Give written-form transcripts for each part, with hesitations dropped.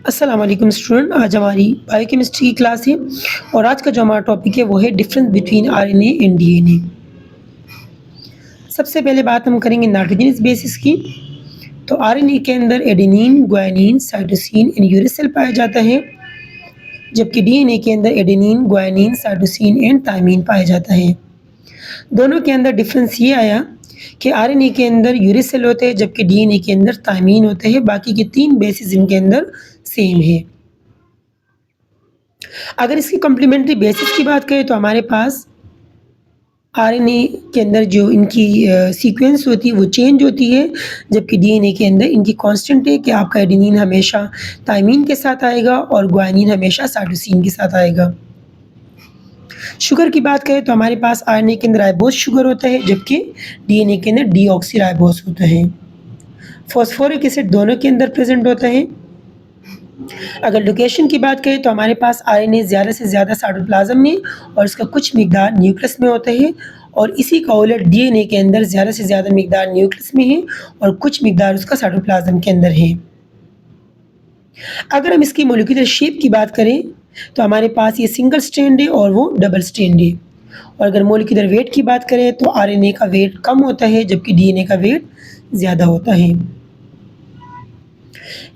अस्सलाम वालेकुम स्टूडेंट। आज हमारी बायोकेमिस्ट्री की क्लास है और आज का जो हमारा टॉपिक है वो है difference between RNA and DNA. सबसे पहले बात हम करेंगे नाइट्रोजनस बेसिस की। तो आरएनए के अंदर adenine, guanine, cytosine and uracil पाया जाता है, जबकि डीएनए के अंदर adenine, guanine, cytosine and thymine पाया जाता है। दोनों के अंदर डिफरेंस ये आया कि आरएनए के अंदर यूरेसिल होते हैं, जबकि डीएनए के अंदर थायमिन होते हैं। बाकी के 3 बेसिस इनके अंदर सेम है। अगर इसकी कॉम्प्लीमेंट्री बेसिस की बात करें तो हमारे पास आरएनए के अंदर जो इनकी सीक्वेंस होती है वो चेंज होती है, जबकि डीएनए के अंदर इनकी कांस्टेंट है कि आपका एडेनिन हमेशा थायमिन के साथ आएगा और गुआनिन हमेशा साइटोसिन के साथ आएगा। शुगर की बात करें तो हमारे पास आरएनए के अंदर राइबोस शुगर होता है, जबकि डीएनए के अंदर डीऑक्सीराइबोस होता है। फॉस्फोरिक एसिड दोनों के अंदर प्रेजेंट होता है। अगर लोकेशन की बात करें तो हमारे पास आरएनए ज़्यादा से ज़्यादा साइटोप्लाज्म में और इसका कुछ मिकदार न्यूक्लियस में होता है, और इसी का उलट डीएनए के अंदर ज़्यादा से ज़्यादा मिकदार न्यूक्लियस में है और कुछ मिकदार उसका साइटोप्लाज्म के अंदर है। अगर हम इसकी मॉलिक्यूलर शेप की बात करें तो हमारे पास ये सिंगल स्ट्रैंड है और वो डबल स्ट्रैंड है। और अगर मॉलिक्यूलर वेट की बात करें तो आरएनए का वेट कम होता है, जबकि डीएनए का वेट ज़्यादा होता है।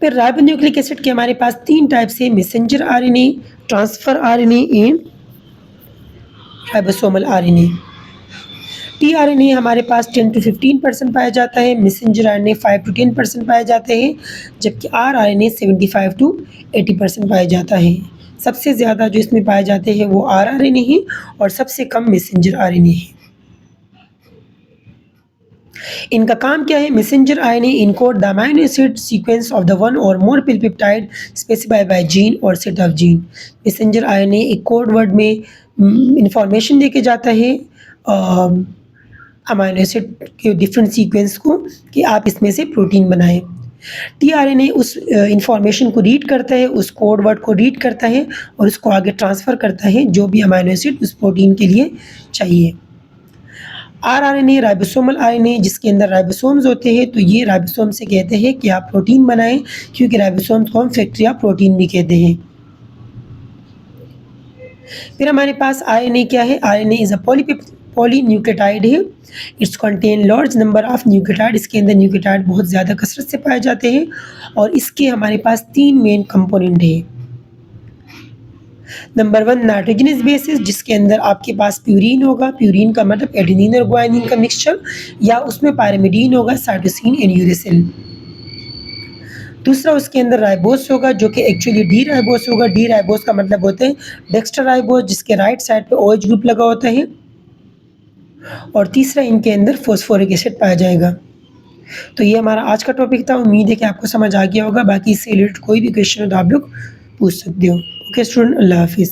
फिर राइबोन्यूक्लिक एसिड के हमारे पास 3 टाइप्स है: messenger RNA, transfer RNA and ribosomal RNA. TRNA हमारे पास 10 to 15% पाया जाता है, मैसेंजर आरएनए 5 to 10% पाए जाते हैं, जबकि आरआरएनए 75 to 80% पाया जाता है। सबसे ज़्यादा जो इसमें पाए जाते हैं वो आरआरएनए है और सबसे कम मैसेंजर आरएनए है। इनका काम क्या है? Messenger RNA encode the amino acid sequence of the one और मोर पेप्टाइड स्पेसिफाइड बाय जीन और set of gene. Messenger RNA एक कोड वर्ड में इंफॉर्मेशन देके जाता है अमीनो एसिड के डिफरेंट सीक्वेंस को कि आप इसमें से प्रोटीन बनाएं। टीआरएनए उस इंफॉर्मेशन को रीड करता है, उस कोड वर्ड को रीड करता है और उसको आगे ट्रांसफ़र करता है जो भी अमीनो एसिड उस प्रोटीन के लिए चाहिए। आरआरएनए राइबोसोमल आरएनए, जिसके अंदर राइबोसोम्स होते हैं, तो ये राइबोसोम से कहते हैं कि आप प्रोटीन बनाएं, क्योंकि राइबोसोम्स को हम फैक्ट्री ऑफ प्रोटीन भी कहते हैं। फिर हमारे पास आरएनए क्या है? आरएनए इज़ अ पॉलीन्यूक्लियोटाइड है। It's contain large number of nucleotide. इसके अंदर न्यूक्लियोटाइड बहुत ज़्यादा कसरत से पाए जाते हैं और इसके हमारे पास 3 मेन कंपोनेंट है। नंबर 1 नाइट्रोजनस बेसिस, जिसके अंदर आपके पास प्यूरीन होगा। प्यूरीन का मतलब एडेनिन और गुआनिन का मिक्सचर, या उसमें पायरिमिडीन होगा, साइटोसिन एंड यूरेसिल। दूसरा उसके अंदर राइबोस होगा, जो कि एक्चुअली डी राइबोस होगा। डी राइबोस का मतलब होता है डेक्स्टर राइबोस, जिसके राइट साइड पे OH ग्रुप लगा होता है। और तीसरा इनके अंदर फॉस्फोरिक एसिड पाया जाएगा। तो ये हमारा आज का टॉपिक था। उम्मीद है कि आपको समझ आ गया होगा। बाकी इससे रिलेटेड कोई भी क्वेश्चन हो तो आप लोग पूछ सकते हो। ओके स्टूडेंट, अल्लाह हाफिज़।